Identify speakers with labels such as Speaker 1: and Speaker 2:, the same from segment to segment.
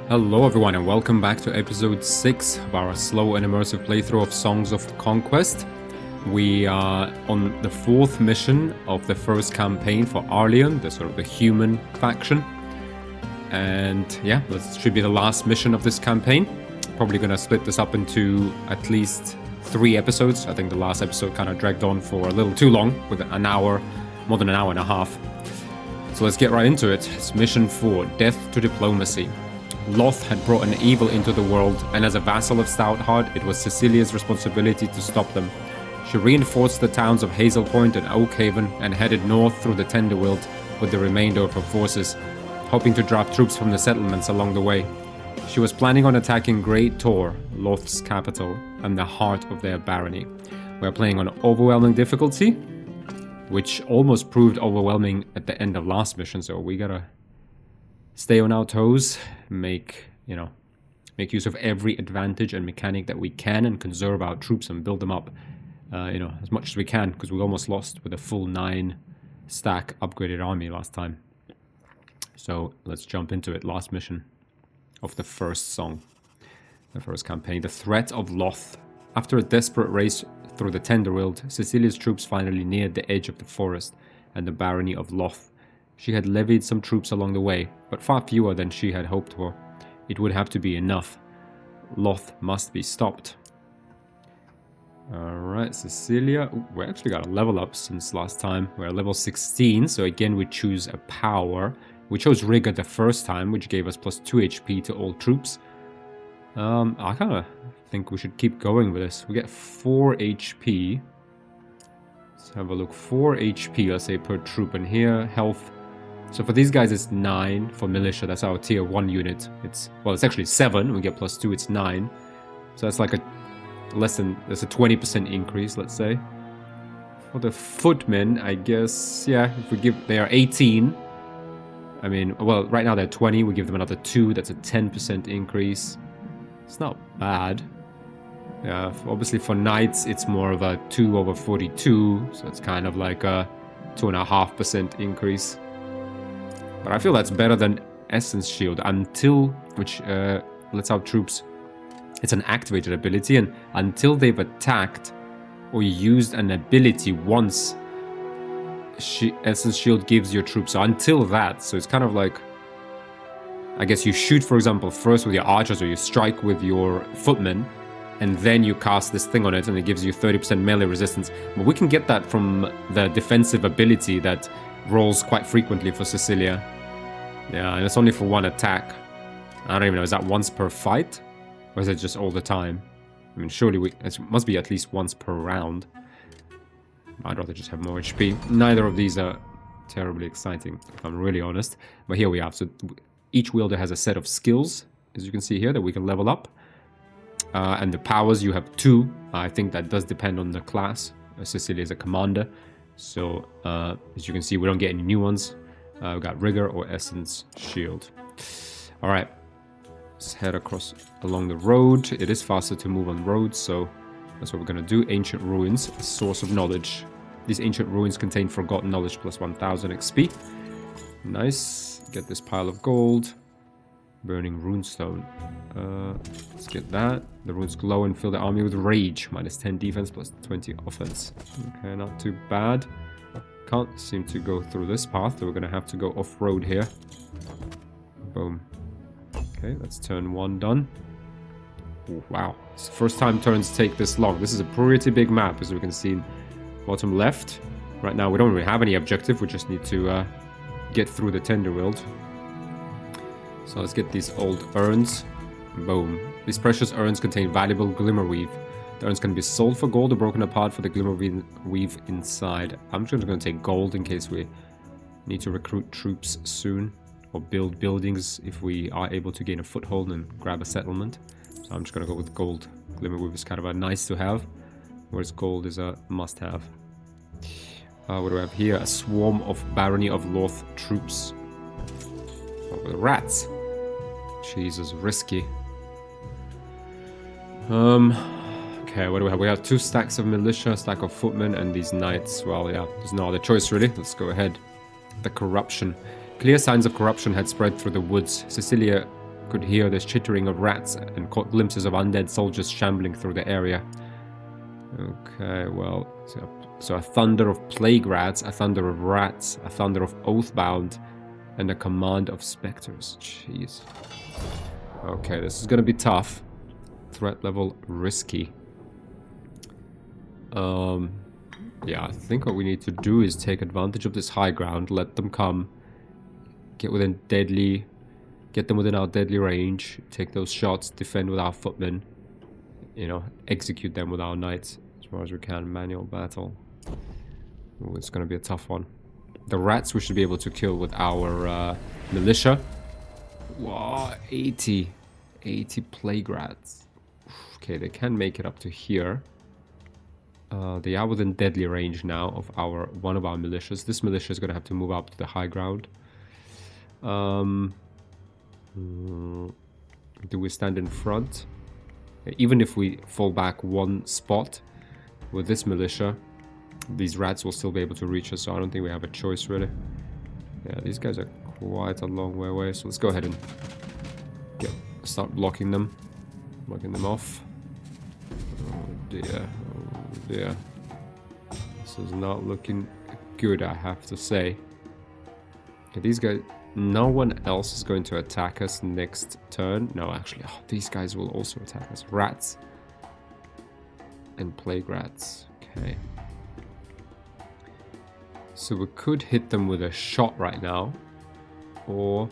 Speaker 1: Hello everyone and welcome back to episode 6 of our slow and immersive playthrough of Songs of Conquest. We are on the 4th mission of the first campaign for Arleon, the sort of the human faction. And yeah, this should be the last mission of this campaign. Probably gonna split this up into at least 3 episodes. I think the last episode kind of dragged on for a little too long, with an hour, more than an hour and a half. So let's get right into it. It's mission 4, Death to Diplomacy. Loth had brought an evil into the world, and as a vassal of Stoutheart, it was Cecilia's responsibility to stop them. She reinforced the towns of Hazel Point and Oakhaven and headed north through the Tenderwild with the remainder of her forces, hoping to drop troops from the settlements along the way. She was planning on attacking Great Tor, Loth's capital, and the heart of their barony. We are playing on overwhelming difficulty, which almost proved overwhelming at the end of last mission, so we gotta stay on our toes, make use of every advantage and mechanic that we can, and conserve our troops and build them up, as much as we can, because we almost lost with a full 9 stack upgraded army last time. So let's jump into it. Last mission of the first song, the first campaign. The threat of Loth. After a desperate race through the Tenderwild, Cecilia's troops finally neared the edge of the forest and the barony of Loth. She had levied some troops along the way, but far fewer than she had hoped for. It would have to be enough. Loth must be stopped. Alright, Cecilia. Ooh, we actually got a level up since last time. We're at level 16, so again we choose a power. We chose Rigor the first time, which gave us plus 2 HP to all troops. I kind of think we should keep going with this. We get 4 HP. Let's have a look. 4 HP, let's say, per troop. And here, health. So for these guys, it's 9. For militia, that's our tier 1 unit. It's actually 7. We get plus 2, it's 9. So that's like that's a 20% increase, let's say. For the footmen, I guess, yeah, if we they are 18. I mean, well, right now they're 20. We give them another 2. That's a 10% increase. It's not bad. Yeah, obviously for knights, it's more of a 2 over 42. So it's kind of like a 2.5% increase. But I feel that's better than Essence Shield which lets out troops. It's an activated ability, and until they've attacked or used an ability once, Essence Shield gives your troops. So until that, so it's kind of like, I guess you shoot, for example, first with your archers, or you strike with your footmen, and then you cast this thing on it, and it gives you 30% melee resistance. But we can get that from the defensive ability that rolls quite frequently for Cecilia. Yeah, and it's only for 1 attack. I don't even know, is that once per fight? Or is it just all the time? I mean, surely it must be at least once per round. I'd rather just have more HP. Neither of these are terribly exciting, if I'm really honest. But here we have. So each wielder has a set of skills, as you can see here, that we can level up. And the powers, you have 2. I think that does depend on the class. Cecilia is a commander. So, as you can see, we don't get any new ones. We've got Rigor or Essence Shield. Alright. Let's head along the road. It is faster to move on roads, so that's what we're going to do. Ancient Ruins, a source of knowledge. These ancient ruins contain forgotten knowledge plus 1000 XP. Nice. Get this pile of gold. Burning runestone. Let's get that. The runes glow and fill the army with rage. Minus 10 defense, plus 20 offense. Okay, not too bad. Can't seem to go through this path, so we're gonna have to go off-road here. Boom. Okay, that's turn 1 done. Ooh, wow. It's the first time turns take this long. This is a pretty big map, as we can see in bottom left. Right now, we don't really have any objective. We just need to get through the Tenderwild. So let's get these old urns. Boom. These precious urns contain valuable Glimmerweave. The urns can be sold for gold or broken apart for the Glimmerweave inside. I'm just going to take gold in case we need to recruit troops soon, or build buildings if we are able to gain a foothold and grab a settlement. So I'm just going to go with gold. Glimmerweave is kind of a nice to have, whereas gold is a must have. What do we have here? A swarm of Barony of Loth troops. Oh, the rats. Jesus, risky. Okay, what do we have? We have 2 stacks of militia, a stack of footmen, and these knights. Well, yeah, there's no other choice really. Let's go ahead. The corruption. Clear signs of corruption had spread through the woods. Cecilia Could hear the chittering of rats and caught glimpses of undead soldiers shambling through the area. Okay, well, so a thunder of plague rats, a thunder of rats, a thunder of oathbound, and a command of specters. Jeez. Okay, this is gonna be tough. Threat level risky. Yeah, I think what we need to do is take advantage of this high ground, let them come, get them within our deadly range, take those shots, defend with our footmen, you know, execute them with our knights as far as we can. Manual battle. Ooh, it's gonna be a tough one. The rats we should be able to kill with our militia. Wow, 80 plague rats. Okay, they can make it up to here. They are within deadly range now of one of our militias. This militia is going to have to move up to the high ground. Do we stand in front? Even if we fall back one spot with this militia, these rats will still be able to reach us, so I don't think we have a choice really. Yeah, these guys are quite a long way away, so let's go ahead and start blocking them off. Oh dear. Yeah, this is not looking good, I have to say. Okay, these guys, no one else is going to attack us next turn. No, actually, these guys will also attack us. Rats and plague rats. Okay, so we could hit them with a shot right now, or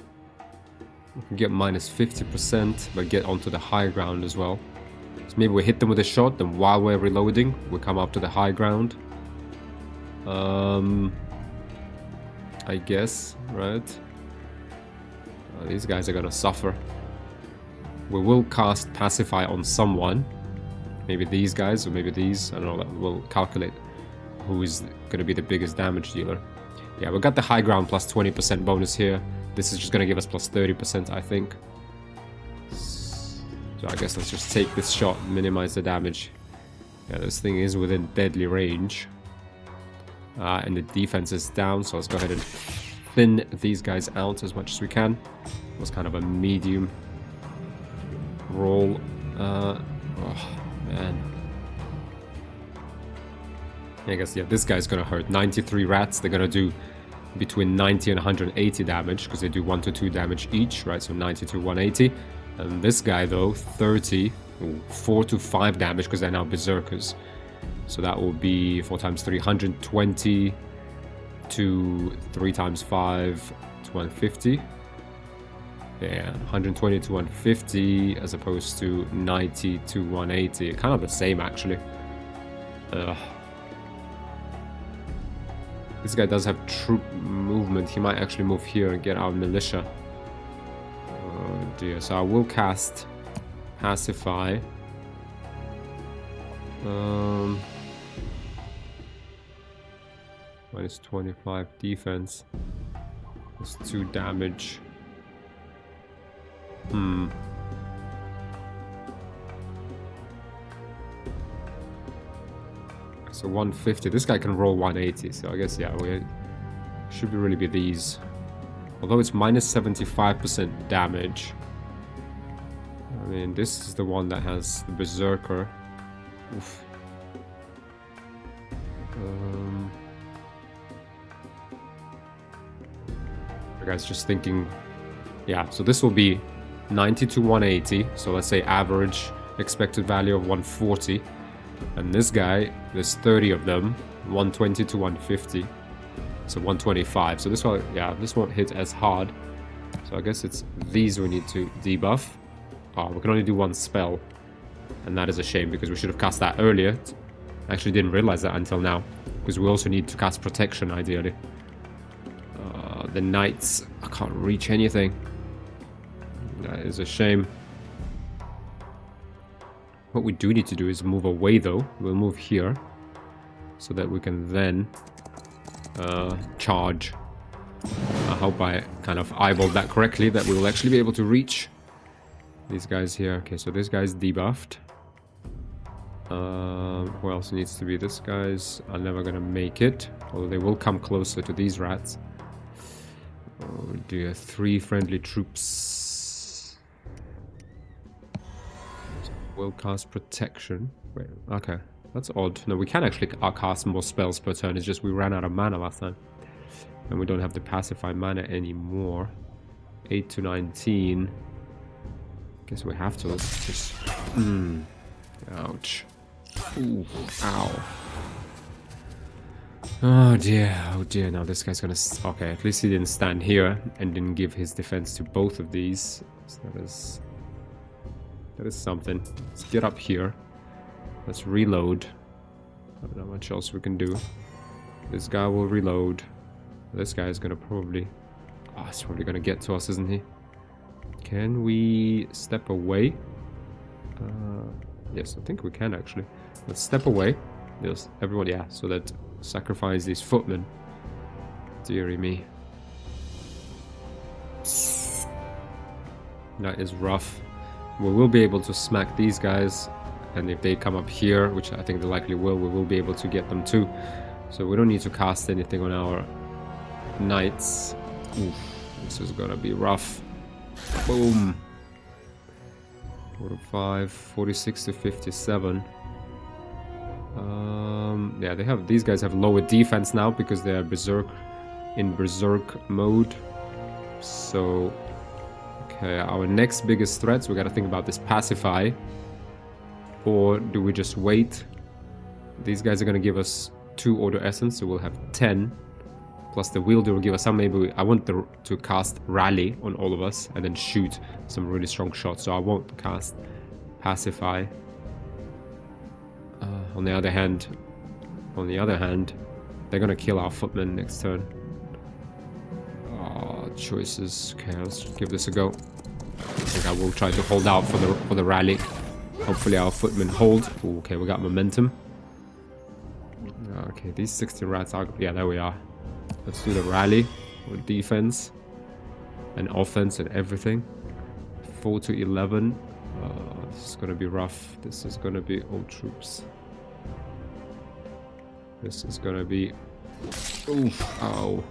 Speaker 1: we can get minus 50% but get onto the high ground as well. So maybe we hit them with a shot, then while we're reloading, we come up to the high ground. I guess, right? These guys are gonna suffer. We will cast Pacify on someone. Maybe these guys, or maybe these. I don't know, we'll calculate who is gonna be the biggest damage dealer. Yeah, we got the high ground plus 20% bonus here. This is just gonna give us plus 30%, I think. So I guess let's just take this shot, minimize the damage. Yeah, this thing is within deadly range. And the defense is down, so let's go ahead and thin these guys out as much as we can. It was kind of a medium roll. Oh, man. I guess, yeah, this guy's gonna hurt. 93 rats, they're gonna do between 90 and 180 damage, because they do 1 to 2 damage each, right? So 90 to 180. And this guy, though, 4 to 5 damage, because they're now berserkers. So that will be 4 times 3, 120 to 3 times 5 to 150. Yeah, 120 to 150 as opposed to 90 to 180. Kind of the same, actually. This guy does have troop movement. He might actually move here and get our militia. Oh dear, so I will cast Pacify. Minus 25 defense. Plus 2 damage. So 150. This guy can roll 180, so I guess, yeah, we should really be these. Although it's minus 75% damage. I mean, this is the one that has the berserker. Oof. The guy's just thinking, yeah, so this will be 90 to 180. So let's say average expected value of 140. And this guy, there's 30 of them, 120 to 150. So 125. So this one, yeah, this won't hit as hard. So I guess it's these we need to debuff. Oh, we can only do one spell. And that is a shame, because we should have cast that earlier. I actually didn't realize that until now. Because we also need to cast protection, ideally. The knights, I can't reach anything. That is a shame. What we do need to do is move away, though. We'll move here. So that we can then charge. I hope I kind of eyeballed that correctly, that we will actually be able to reach these guys here. Okay, so this guy's debuffed. Who else needs to be? This guy's are never gonna make it, although they will come closer to these rats. Oh dear, 3 friendly troops. Will cast protection. Wait, okay. That's odd. No, we can actually cast more spells per turn. It's just we ran out of mana last time. And we don't have the pacify mana anymore. 8 to 19. Guess we have to. Let's just... Ouch. Ooh, ow. Oh dear, now this guy's gonna... Okay, at least he didn't stand here and didn't give his defense to both of these. So that is something. Let's get up here. Let's reload. I don't know much else we can do. This guy will reload. This guy is gonna probably... Oh, he's probably gonna get to us, isn't he? Can we step away? Yes, I think we can actually. Let's step away. Yes, everyone, yeah, so that sacrifice these footmen. Dearie me. That is rough. We will be able to smack these guys, and if they come up here, which I think they likely will, we will be able to get them too. So we don't need to cast anything on our knights. Oof, this is gonna be rough. Boom. 45, 46 to 57. Yeah, these guys have lower defense now because they are in berserk mode. So, okay, our next biggest threats, we gotta think about this pacify. Or do we just wait? These guys are gonna give us 2 Order Essence, so we'll have 10. Plus the wielder will give us some. Maybe I want to cast Rally on all of us and then shoot some really strong shots. So I won't cast Pacify. On the other hand, they're gonna kill our footmen next turn. Choices. Okay, let's give this a go. I think I will try to hold out for the rally. Hopefully our footmen hold. Ooh, okay, we got momentum. Okay, these 16 rats are... Yeah, there we are. Let's do the rally with defense and offense and everything. 4 to 11. This is gonna be rough. This is gonna be old troops. This is gonna be... Oof, ow.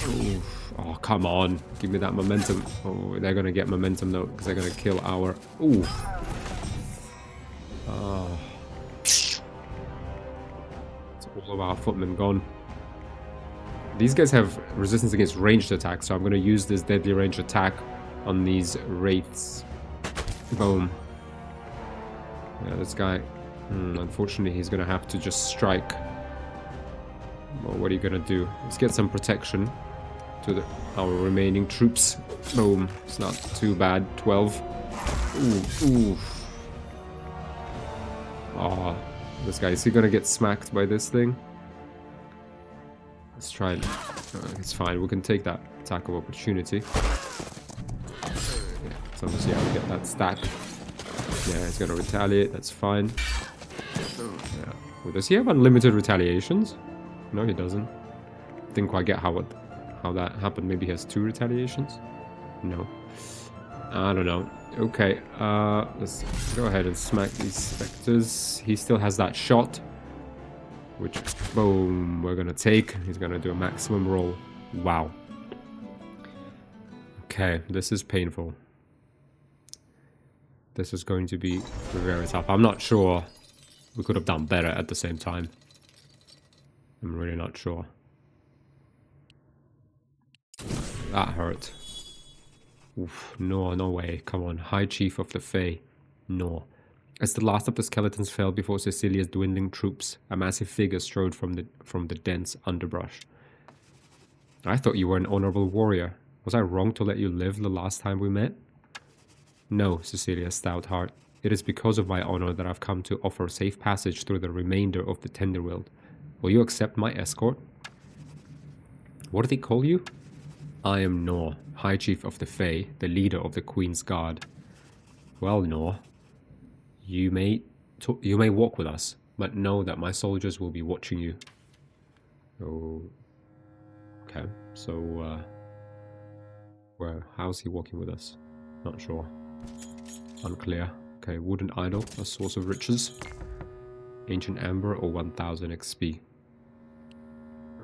Speaker 1: Oof. Oh, come on. Give me that momentum. Oh, they're gonna get momentum though, because they're gonna kill our... Ooh. Oh. It's all of our footmen gone. These guys have resistance against ranged attacks, so I'm gonna use this deadly ranged attack on these wraiths. Boom. Yeah, this guy... unfortunately, he's gonna have to just strike. Well, what are you gonna do? Let's get some protection to our remaining troops. Boom. It's not too bad. 12. Ooh, ooh. Oh, this guy, is he gonna get smacked by this thing? Let's try it. It's fine. We can take that attack of opportunity. Yeah, so obviously how we get that stack. Yeah, he's gonna retaliate. That's fine. Yeah. Well, does he have unlimited retaliations? No, he doesn't. Didn't quite get how that happened. Maybe he has 2 retaliations? No. I don't know. Okay, let's go ahead and smack these specters. He still has that shot, which, boom, we're gonna take. He's gonna do a maximum roll. Wow. Okay, this is painful. This is going to be very tough. I'm not sure we could have done better at the same time. I'm really not sure. That hurt. Oof, no, no way. Come on, High Chief of the Fae. No. As the last of the skeletons fell before Cecilia's dwindling troops, a massive figure strode from the dense underbrush. I thought you were an honorable warrior. Was I wrong to let you live the last time we met? No, Cecilia's stout heart. It is because of my honor that I've come to offer safe passage through the remainder of the Tenderwild. Will you accept my escort? What do they call you? I am Nor, High Chief of the Fae, the leader of the Queen's Guard. Well, Nor, you may walk with us, but know that my soldiers will be watching you. Oh, okay. So, how's he walking with us? Not sure. Unclear. Okay, wooden idol, a source of riches. Ancient amber or 1000 XP.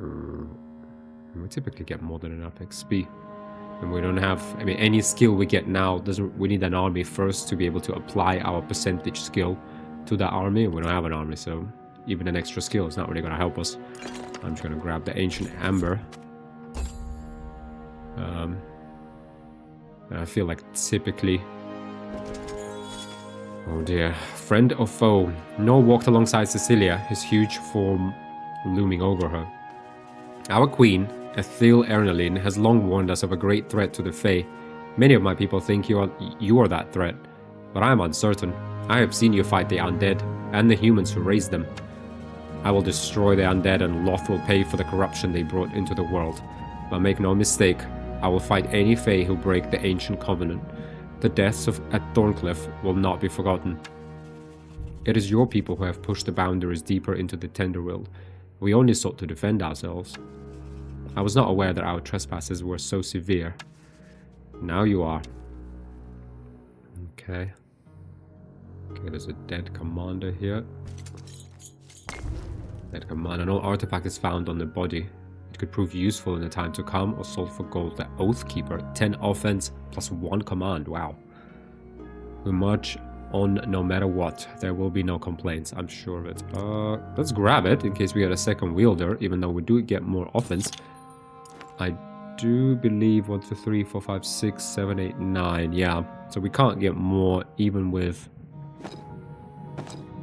Speaker 1: We typically get more than enough XP. And we don't have, I mean, any skill we get now doesn't, we need an army first to be able to apply our percentage skill to that army. We don't have an army, so even an extra skill is not really going to help us. I'm just going to grab the Ancient Amber. I feel like typically... Oh dear. Friend or foe? Noel walked alongside Cecilia, his huge form looming over her. Our queen, Ethel Arleon, has long warned us of a great threat to the Fae. Many of my people think you are that threat, but I am uncertain. I have seen you fight the undead, and the humans who raised them. I will destroy the undead, and Loth will pay for the corruption they brought into the world. But make no mistake, I will fight any Fae who break the ancient covenant. The deaths at Thorncliffe will not be forgotten. It is your people who have pushed the boundaries deeper into the Tenderworld. We only sought to defend ourselves. I was not aware that our trespasses were so severe. Now you are. Okay. Okay, there's a dead commander here. Dead commander. No artifact is found on the body. It could prove useful in the time to come or sold for gold. The Oathkeeper. 10 offense plus 1 command. Wow. We march on no matter what. There will be no complaints. I'm sure of it. Let's grab it in case we get a second wielder, even though we do get more offense. I do believe 1, 2, 3, 4, 5, 6, 7, 8, 9. Yeah. So we can't get more even with...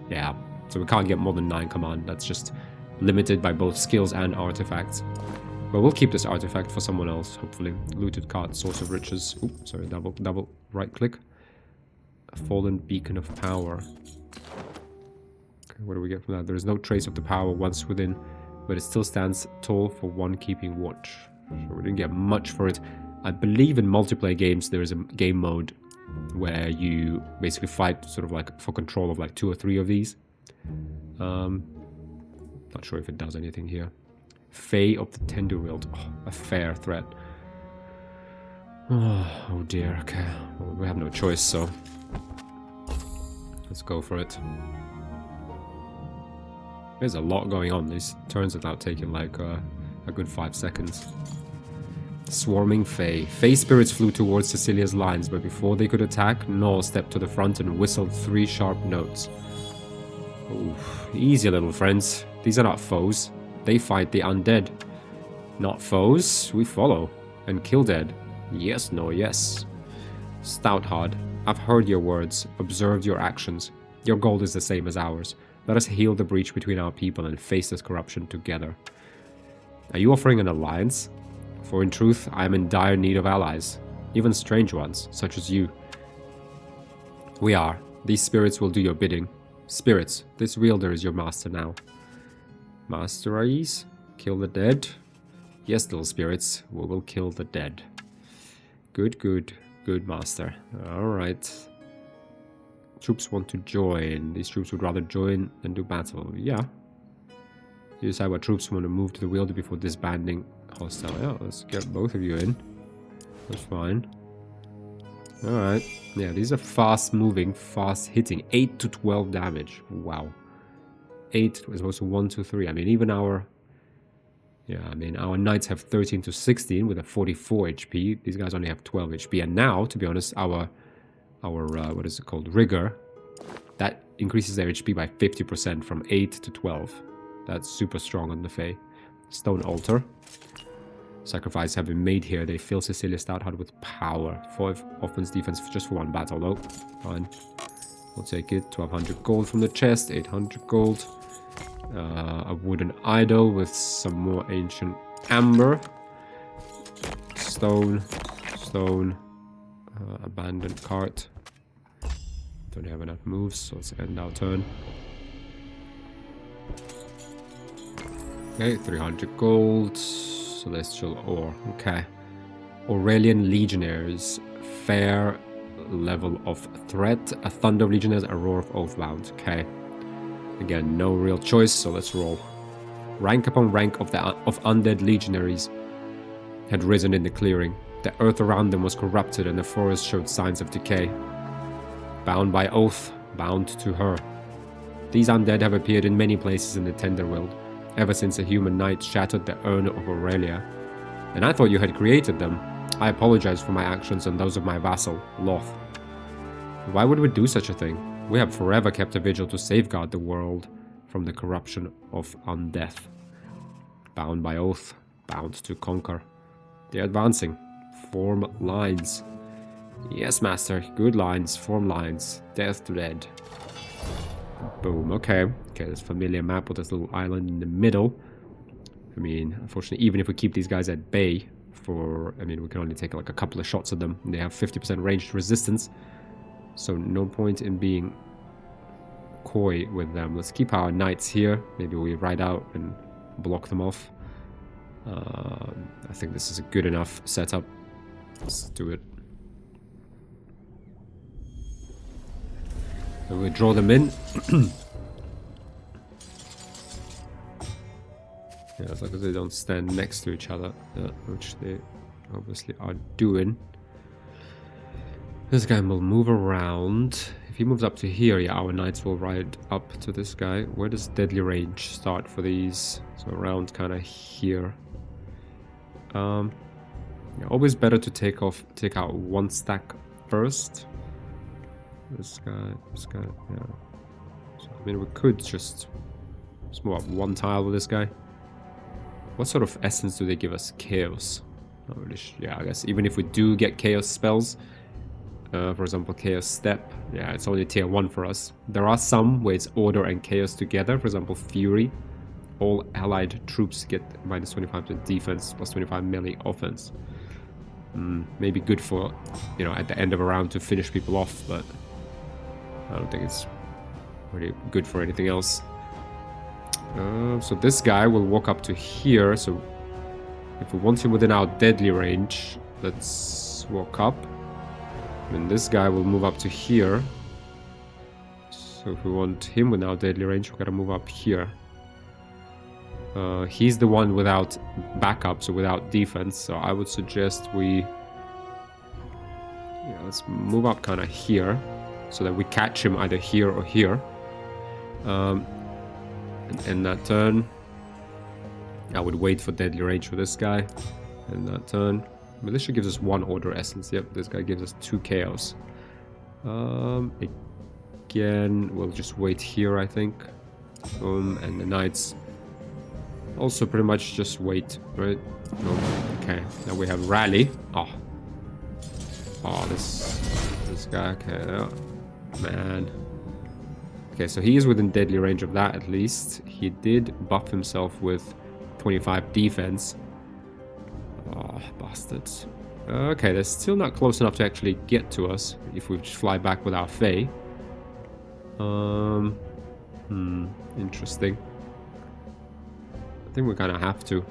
Speaker 1: Yeah. So we can't get more than 9 command. That's just limited by both skills and artifacts. But we'll keep this artifact for someone else, hopefully. Looted card, Source of Riches. Oops, sorry, double right click. A Fallen Beacon of Power. Okay, what do we get from that? There is no trace of the power once within, but it still stands tall for one keeping watch. So we didn't get much for it. I believe in multiplayer games there is a game mode where you basically fight sort of like for control of like 2 or 3 of these. Not sure if it does anything here. Fae of the Tenderworld. Oh, a fair threat. Oh dear, okay. Well, we have no choice, so... Let's go for it. There's a lot going on. These turns are now taking like a good 5 seconds. Swarming Fae. Fae spirits flew towards Cecilia's lines, but before they could attack, Noel stepped to the front and whistled 3 sharp notes. Oof. Easy, little friends. These are not foes. They fight the undead. Not foes. We follow. And kill dead. Yes, no, yes. Stoutheart, I've heard your words, observed your actions. Your goal is the same as ours. Let us heal the breach between our people and face this corruption together. Are you offering an alliance? For in truth, I am in dire need of allies. Even strange ones, such as you. We are. These spirits will do your bidding. Spirits, this wielder is your master now. Master Ais? Kill the dead? Yes, little spirits, we will kill the dead. Good, good, good, master. Alright. Troops want to join. These troops would rather join than do battle. Yeah. You decide what troops want to move to the wielder before disbanding hostile. Yeah, let's get both of you in. That's fine. Alright. Yeah, these are fast moving, fast hitting. 8 to 12 damage. Wow. 8 as opposed to 1 to 3. I mean, even our... Yeah, I mean, our knights have 13 to 16 with a 44 HP. These guys only have 12 HP. And now, to be honest, our what is it called? Rigor. That increases their HP by 50% from 8 to 12. That's super strong on the Fae. Stone Altar. Sacrifice have been made here. They fill Cecilia Stoutheart with power. 5 offense, defense just for 1 battle though. Fine. We'll take it. 1200 gold from the chest. 800 gold. A wooden idol with some more ancient amber. Stone. Stone. Abandoned cart. Don't have enough moves, so let's end our turn. Okay, 300 gold. Celestial ore. Okay. Aurelian Legionnaires. Fair level of threat. A Thunder of Legionnaires. A Roar of Oathbound. Okay. Again, no real choice, so let's roll. Rank upon rank of undead legionaries had risen in the clearing. The earth around them was corrupted and the forest showed signs of decay. Bound by oath, bound to her. These undead have appeared in many places in the Tenderworld, ever since a human knight shattered the urn of Aurelia. And I thought you had created them. I apologize for my actions and those of my vassal, Loth. Why would we do such a thing? We have forever kept a vigil to safeguard the world from the corruption of undeath. Bound by oath, bound to conquer. They're advancing. Form lines. Yes, master. Good lines. Form lines. Death to dead. Boom. Okay. Okay, this familiar map with this little island in the middle. I mean, unfortunately, even if we keep these guys at bay for... I mean, we can only take like a couple of shots at them. And they have 50% ranged resistance. So no point in being coy with them. Let's keep our knights here. Maybe we ride out and block them off. I think this is a good enough setup. Let's do it. And we draw them in. Yeah, as long as they don't stand next to each other, which they obviously are doing. This guy will move around. If he moves up to here, yeah, our knights will ride up to this guy. Where does deadly range start for these? So around kind of here. Yeah, always better to take out one stack first. This guy, yeah. So, I mean, we could just move up one tile with this guy. What sort of essence do they give us? Chaos. Not really yeah, I guess even if we do get chaos spells, for example, Chaos Step. Yeah, it's only tier 1 for us. There are some where it's Order and Chaos together. For example, Fury. All allied troops get minus 25% defense, plus 25 melee offense. Maybe good for, you know, at the end of a round to finish people off, but I don't think it's really good for anything else. So this guy will walk up to here. So if we want him within our deadly range, let's walk up. And this guy will move up to here. So if we want him with our deadly range, we gotta move up here. He's the one without backup, so without defense. So I would suggest we... Yeah, let's move up kind of here, so that we catch him either here or here. And in that turn, I would wait for deadly range for this guy. In that turn. Militia gives us 1 order essence. Yep, this guy gives us 2 chaos. Again, we'll just wait here, I think. Boom, and the knights also pretty much just wait, right? Okay, now we have rally. Oh, this guy. Okay, oh, man. Okay, so he is within deadly range of that at least. He did buff himself with 25 defense. Oh, bastards. Okay, they're still not close enough to actually get to us if we just fly back with our Fae. Interesting. I think we kind of have to.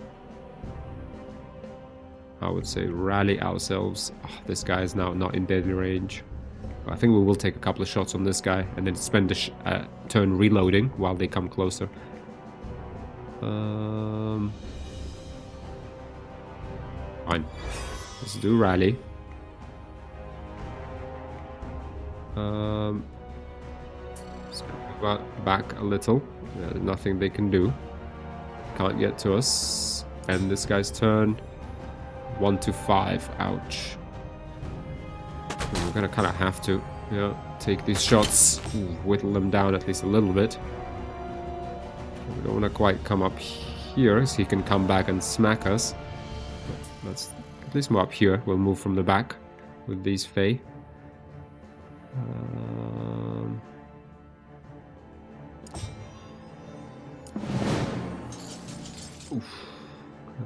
Speaker 1: I would say rally ourselves. Oh, this guy is now not in deadly range. I think we will take a couple of shots on this guy and then spend a turn reloading while they come closer. Fine. Let's do rally. Let's move back a little. Nothing they can do. Can't get to us. And this guy's turn. 1 to 5. Ouch. And we're gonna kind of have to, take these shots, whittle them down at least a little bit. We don't want to quite come up here, so he can come back and smack us. But let's at least move up here. We'll move from the back with these Fae.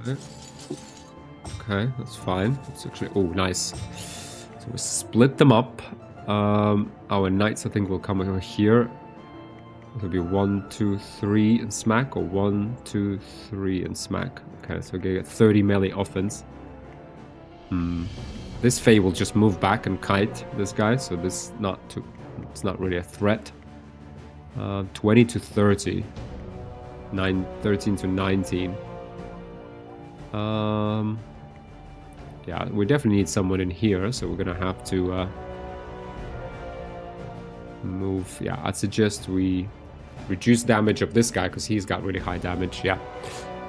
Speaker 1: Okay. Okay, that's fine. It's actually... Oh, nice. So we split them up. Our knights, I think, will come over here. It'll be 1, 2, 3 and smack, or 1, 2, 3 and smack. Okay, so we get 30 melee offense. This Fae will just move back and kite this guy, so this it's not really a threat. 20 to 30. 13 to 19. Yeah, we definitely need someone in here, so we're gonna have to move. Yeah, I'd suggest we reduce damage of this guy because he's got really high damage. Yeah,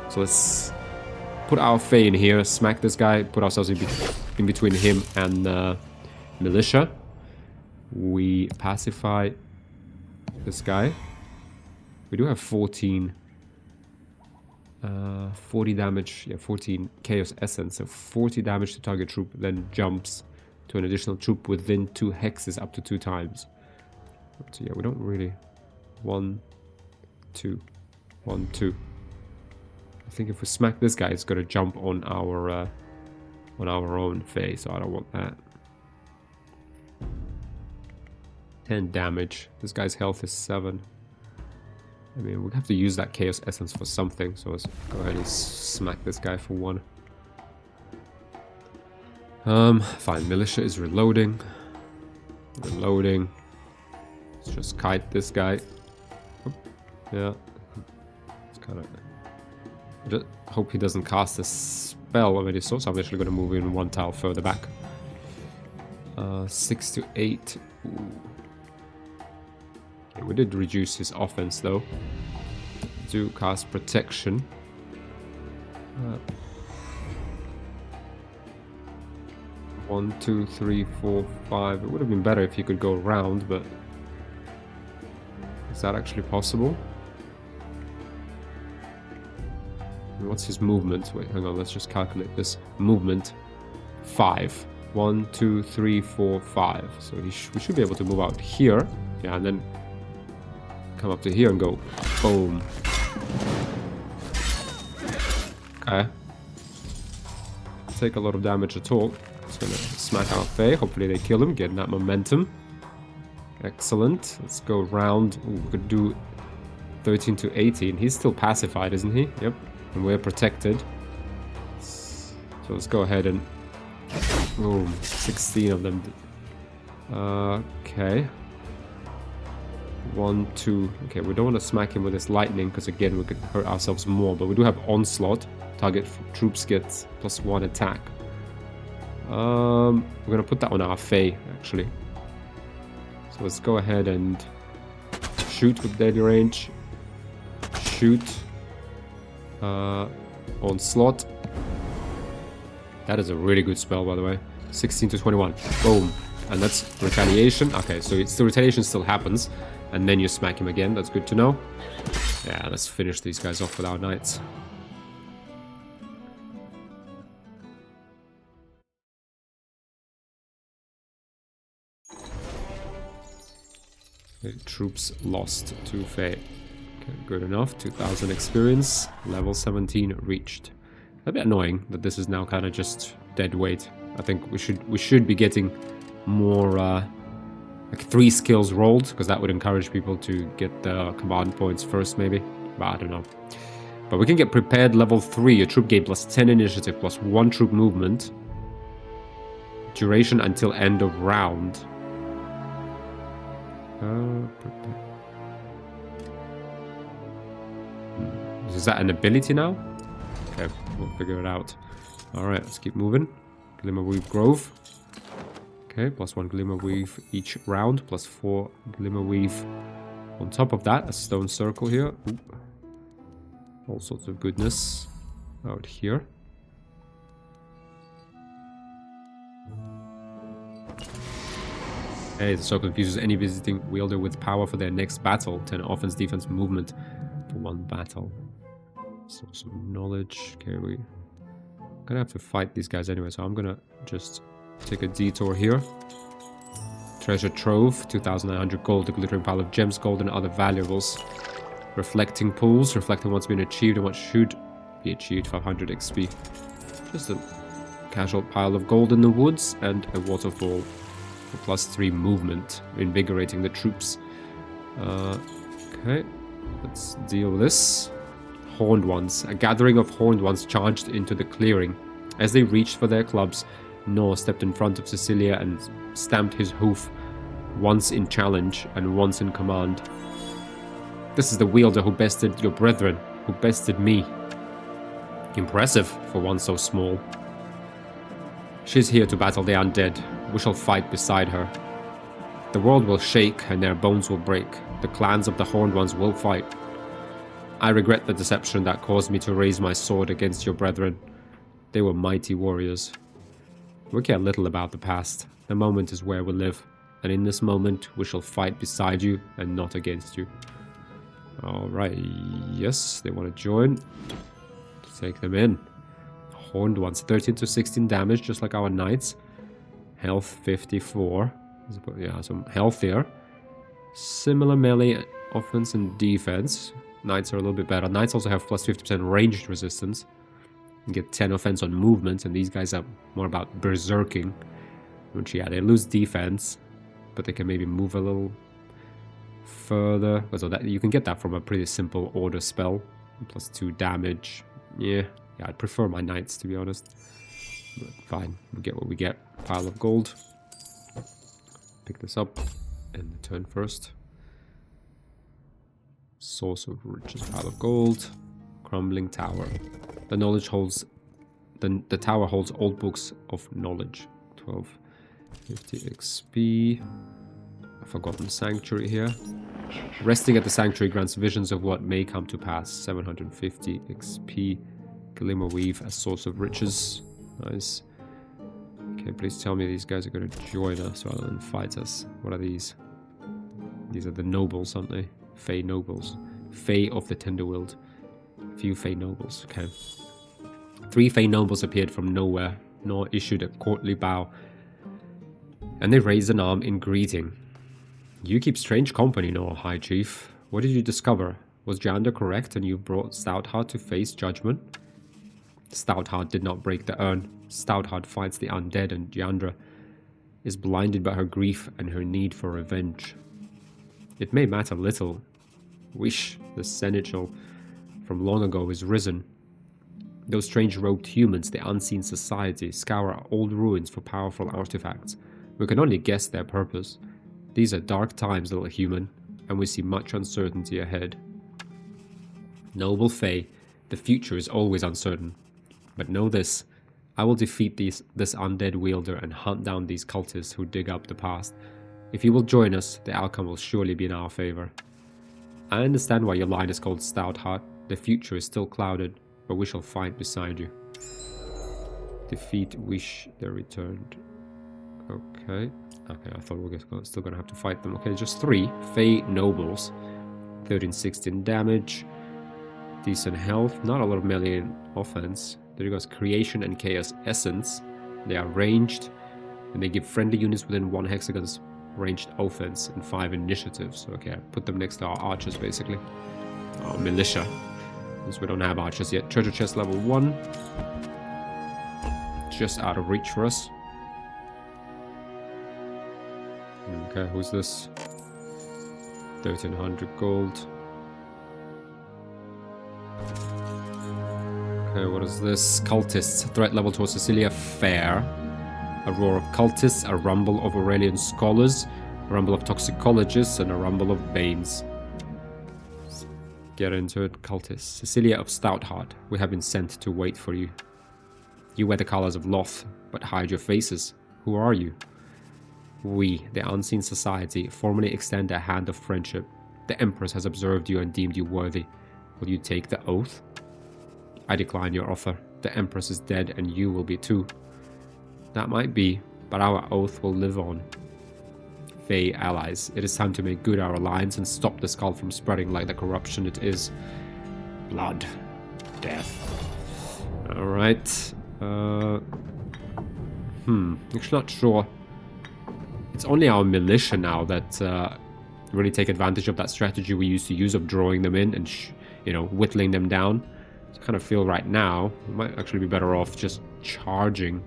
Speaker 1: so let's put our Fae in here, smack this guy, put ourselves in between him and Militia. We pacify this guy. We do have 40 damage, yeah, 14 Chaos Essence, so 40 damage to target troop, then jumps to an additional troop within 2 hexes up to 2 times. So yeah, we don't really... 1, 2, 1, 2. I think if we smack this guy, it's gonna jump on our own face, so I don't want that. 10 damage. This guy's health is 7. I mean, we have to use that Chaos Essence for something, so let's go ahead and smack this guy for 1. Fine. Militia is reloading. Reloading. Let's just kite this guy. Oop. Yeah. It's kind of... I just hope he doesn't cast a spell already, so I'm actually going to move in 1 tile further back. 6 to 8. Ooh. Okay, we did reduce his offense though. Do cast protection. 1, 2, 3, 4, 5. It would have been better if you could go around, but is that actually possible? What's his movement? Wait, hang on, let's just calculate this. Movement 5. 1, 2, 3, 4, 5. So we should be able to move out here. Yeah, and then come up to here and go boom. Okay. Take a lot of damage at all. Just gonna smack our Fae. Hopefully they kill him, getting that momentum. Excellent. Let's go round. Ooh, we could do 13 to 18. He's still pacified, isn't he? Yep. And we're protected. So let's go ahead and boom. 16 of them. Okay. 1, 2. Okay, we don't want to smack him with this lightning because again we could hurt ourselves more. But we do have onslaught. Target troops gets +1 attack. We're gonna put that on our Fae actually. So let's go ahead and shoot with deadly range. Shoot. Onslaught. That is a really good spell, by the way. 16 to 21. Boom. And that's retaliation. Okay, so the retaliation still happens. And then you smack him again. That's good to know. Yeah, let's finish these guys off with our knights. Okay, troops lost to Fae. Okay, good enough. 2000 experience. Level 17 reached. A bit annoying that this is now kind of just dead weight. I think we should be getting more like 3 skills rolled, because that would encourage people to get the command points first maybe. But I don't know. But we can get prepared level 3. A troop gain +10 initiative, +1 troop movement. Duration until end of round. Is that an ability now? Okay, we'll figure it out. Alright, let's keep moving. Glimmerweave Grove. Okay, +1 Glimmerweave each round, +4 Glimmerweave on top of that. A stone circle here. Ooh. All sorts of goodness out here. Okay, the circle infuses any visiting wielder with power for their next battle. 10 offense, defense, movement for 1 battle. So some knowledge. Okay, we're gonna have to fight these guys anyway, so I'm gonna just take a detour here. Treasure trove, 2,900 gold, a glittering pile of gems, gold, and other valuables. Reflecting pools, reflecting what's been achieved and what should be achieved, 500 XP. Just a casual pile of gold in the woods, and a waterfall for +3 movement, invigorating the troops. Okay, let's deal with this. Horned ones. A gathering of horned ones charged into the clearing. As they reached for their clubs, Nor stepped in front of Cecilia and stamped his hoof, once in challenge and once in command. This is the wielder who bested your brethren, who bested me. Impressive for one so small. She's here to battle the undead. We shall fight beside her. The world will shake and their bones will break. The clans of the Horned Ones will fight. I regret the deception that caused me to raise my sword against your brethren. They were mighty warriors. We care little about the past. The moment is where we live. And in this moment, we shall fight beside you and not against you. Alright, yes, they want to join. Let's take them in. Horned ones, 13 to 16 damage, just like our knights. Health 54. Yeah, so healthier. Similar melee offense and defense. Knights are a little bit better. Knights also have plus 50% ranged resistance. You get 10 offense on movement, and these guys are more about berserking. Which, yeah, they lose defense, but they can maybe move a little further. So that you can get that from a pretty simple order spell. Plus 2 damage. Yeah, I'd prefer my knights, to be honest. But fine, we get what we get. Pile of gold. Pick this up and the turn first. Source of riches, pile of gold. Crumbling tower. The knowledge holds... The tower holds old books of knowledge. 1250 XP. A forgotten sanctuary here. Resting at the sanctuary grants visions of what may come to pass. 750 XP. Glimmer weave, a source of riches. Nice. Okay, please tell me these guys are going to join us rather than fight us. What are these? These are the nobles, aren't they? Fey nobles. Fey of the Tender-Willed. Few Fey nobles. Okay. 3 Fey nobles appeared from nowhere, nor issued a courtly bow. And they raised an arm in greeting. You keep strange company, no, High Chief. What did you discover? Was Janda correct and you brought Stoutheart to face judgment? Stoutheart did not break the urn. Stoutheart fights the undead, and Jandra is blinded by her grief and her need for revenge. It may matter little. Wish the seneschal from long ago is risen. Those strange robed humans, the unseen society, scour old ruins for powerful artifacts. We can only guess their purpose. These are dark times, little human, and we see much uncertainty ahead. Noble Fae, the future is always uncertain. But know this, I will defeat this undead wielder and hunt down these cultists who dig up the past. If you will join us, the outcome will surely be in our favor. I understand why your line is called Stoutheart. The future is still clouded, but we shall fight beside you. Defeat Wish the Returned. Okay, I thought we were still going to have to fight them. Okay, just 3 Fey Nobles. 13-16 damage. Decent health. Not a lot of melee offense. There goes Creation and Chaos Essence. They are ranged, and they give friendly units within 1 hexagon's ranged offense and 5 initiatives. Okay, I put them next to our archers, basically. Our militia. Since we don't have archers yet. Treasure chest level 1. Just out of reach for us. Okay, who's this? 1300 gold. Okay, what is this? Cultists. Threat level towards Cecilia, fair. A roar of cultists, a rumble of Aurelian scholars, a rumble of toxicologists, and a rumble of banes. Let's get into it. Cultists. Cecilia of Stoutheart, we have been sent to wait for you. You wear the colors of Loth, but hide your faces. Who are you? We, the Unseen Society, formally extend a hand of friendship. The Empress has observed you and deemed you worthy. Will you take the oath? I decline your offer. The Empress is dead and you will be too. That might be, but our oath will live on. Fey allies, it is time to make good our alliance and stop the skull from spreading like the corruption it is. Blood. Death. Alright. Actually not sure. It's only our militia now that really take advantage of that strategy we used to use of drawing them in and, whittling them down. So I kind of feel right now we might actually be better off just charging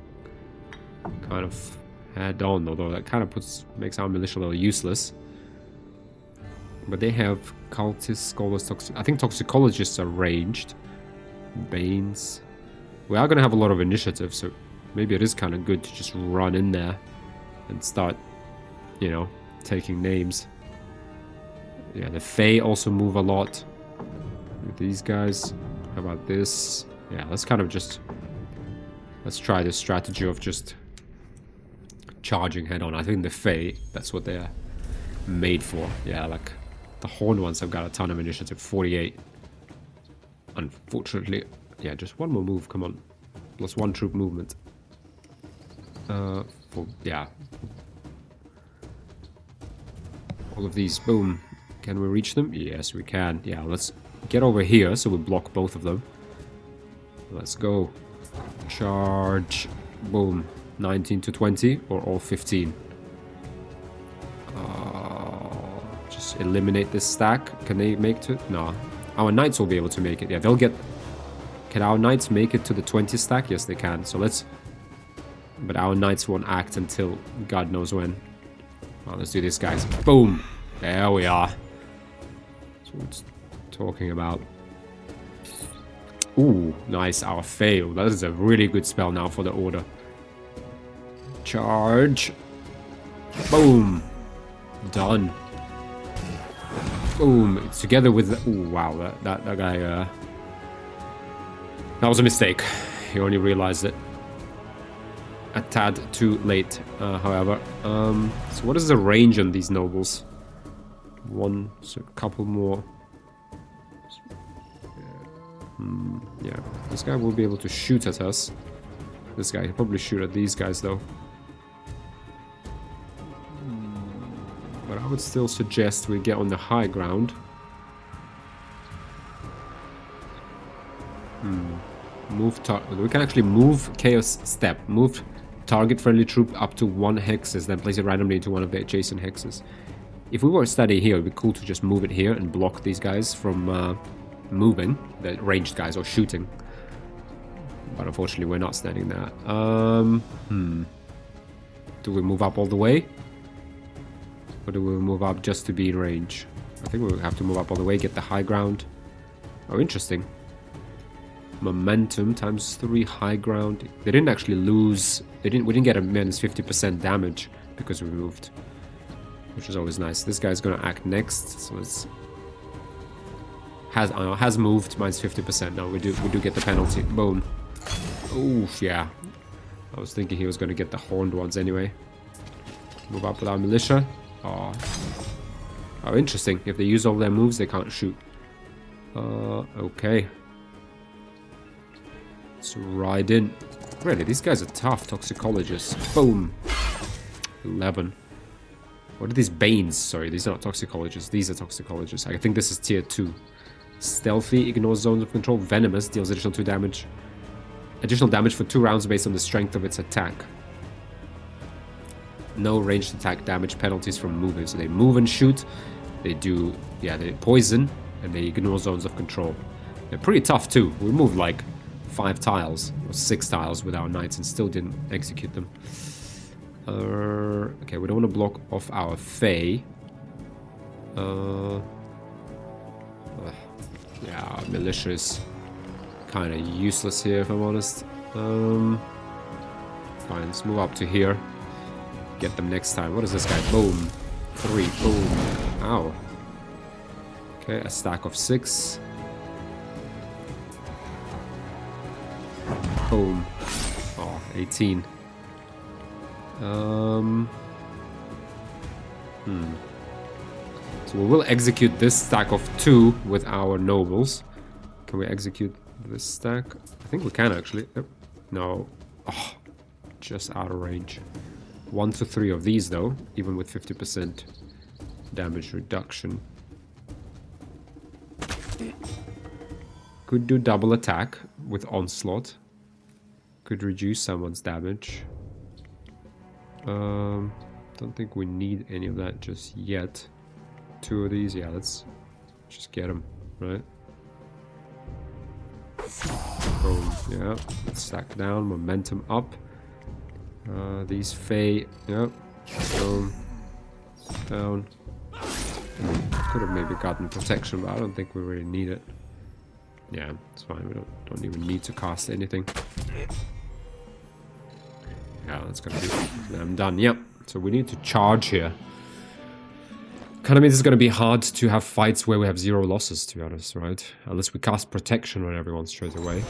Speaker 1: kind of head on, although that kind of makes our militia a little useless. But they have cultists, scholars, I think toxicologists are ranged. Banes. We are going to have a lot of initiative, so maybe it is kind of good to just run in there and start, taking names. Yeah, the Fae also move a lot with these guys. How about this? Yeah, let's try this strategy of just charging head on. I think the Fae, that's what they're made for. Yeah, like the Horned ones have got a ton of initiative, 48. Unfortunately, yeah, just one more move, come on. Plus 1 troop movement. Yeah. All of these, boom. Can we reach them? Yes, we can. Yeah, let's get over here so we block both of them. Let's go. Charge. Boom. 19 to 20 or all 15. Just eliminate this stack. Can they make to... No. Our knights will be able to make it. Yeah, they'll get... Can our knights make it to the 20 stack? Yes, they can. So let's... But our knights won't act until God knows when. Well, let's do this, guys. Boom. There we are. That's what it's talking about. Ooh, nice. Our fail. That is a really good spell now for the order. Charge. Boom. Done. Boom. It's together with the... Ooh, wow. That guy... That was a mistake. He only realized it a tad too late, however. So what is the range on these nobles? One, so a couple more. Yeah, this guy will be able to shoot at us. This guy, he'll probably shoot at these guys though. But I would still suggest we get on the high ground. We can actually move Chaos Step. Move target friendly troop up to 1 hexes, then place it randomly into one of the adjacent hexes. If we were studying here, it would be cool to just move it here and block these guys from moving, the ranged guys, or shooting. But unfortunately, we're not standing there. Do we move up all the way? Or do we move up just to be in range? I think we'll have to move up all the way, get the high ground. Oh, interesting. Momentum times 3 high ground. They didn't actually lose. We didn't get a minus 50% damage because we moved, which is always nice. This guy's gonna act next, so it's has moved minus 50%. Now we do get the penalty. Boom. Oof, yeah. I was thinking he was gonna get the horned ones anyway. Move up with our militia. Oh, interesting. If they use all their moves, they can't shoot. Okay. Let's ride in. Really, these guys are tough toxicologists. Boom. 11. What are these Banes? Sorry, these are not toxicologists. These are toxicologists. I think this is tier 2. Stealthy, ignores zones of control. Venomous, deals additional 2 damage. Additional damage for 2 rounds based on the strength of its attack. No ranged attack damage penalties from moving. So they move and shoot. They do, yeah, they poison. And they ignore zones of control. They're pretty tough too. We moved like 5 tiles or 6 tiles with our knights and still didn't execute them. Okay, we don't want to block off our Fae. Yeah, our militia is kind of useless here, if I'm honest. Fine, let's move up to here. Get them next time. What is this guy? Boom. 3. Boom. Ow. Okay, a stack of 6. Boom. Oh, 18. So we will execute this stack of 2 with our nobles. Can we execute this stack? I think we can actually. No. Oh, just out of range. 1 to 3 of these though, even with 50% damage reduction. Could do double attack with onslaught. Could reduce someone's damage. Don't think we need any of that just yet. 2 of these, yeah, let's just get them, right? Boom, yeah, let's stack down, momentum up. These Fae, yep, boom, down. Could have maybe gotten protection, but I don't think we really need it. Yeah, it's fine, we don't even need to cast anything. Yeah, that's gonna be... I'm done, yep. So we need to charge here. Kind of means it's gonna be hard to have fights where we have 0 losses, to be honest, right? Unless we cast protection on everyone straight away.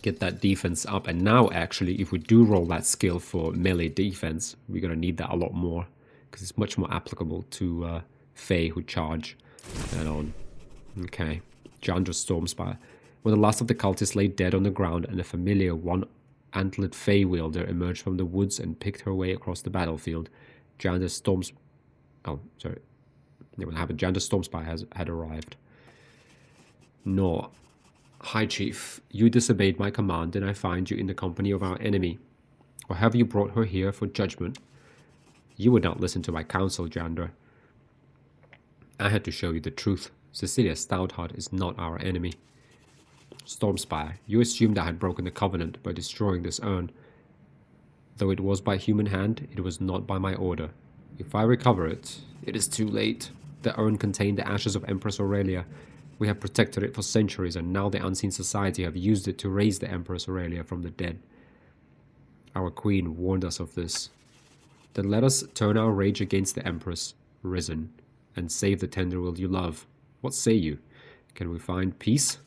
Speaker 1: Get that defense up. And now, actually, if we do roll that skill for melee defense, we're gonna need that a lot more. Because it's much more applicable to Fae who charge than on... Okay. Jandra Stormspire. When the last of the cultists lay dead on the ground and a familiar one-antlered Fey wielder emerged from the woods and picked her way across the battlefield, Jander Storms... Oh, sorry. What happened? Jander Stormspire had arrived. Nor. High Chief, you disobeyed my command and I find you in the company of our enemy. Or have you brought her here for judgment? You would not listen to my counsel, Jander. I had to show you the truth. Cecilia Stoutheart is not our enemy. Stormspire, you assumed I had broken the covenant by destroying this urn. Though it was by human hand, it was not by my order. If I recover it, it is too late. The urn contained the ashes of Empress Aurelia. We have protected it for centuries, and now the Unseen Society have used it to raise the Empress Aurelia from the dead. Our queen warned us of this. Then let us turn our rage against the Empress, risen, and save the Tenderwild you love. What say you? Can we find peace?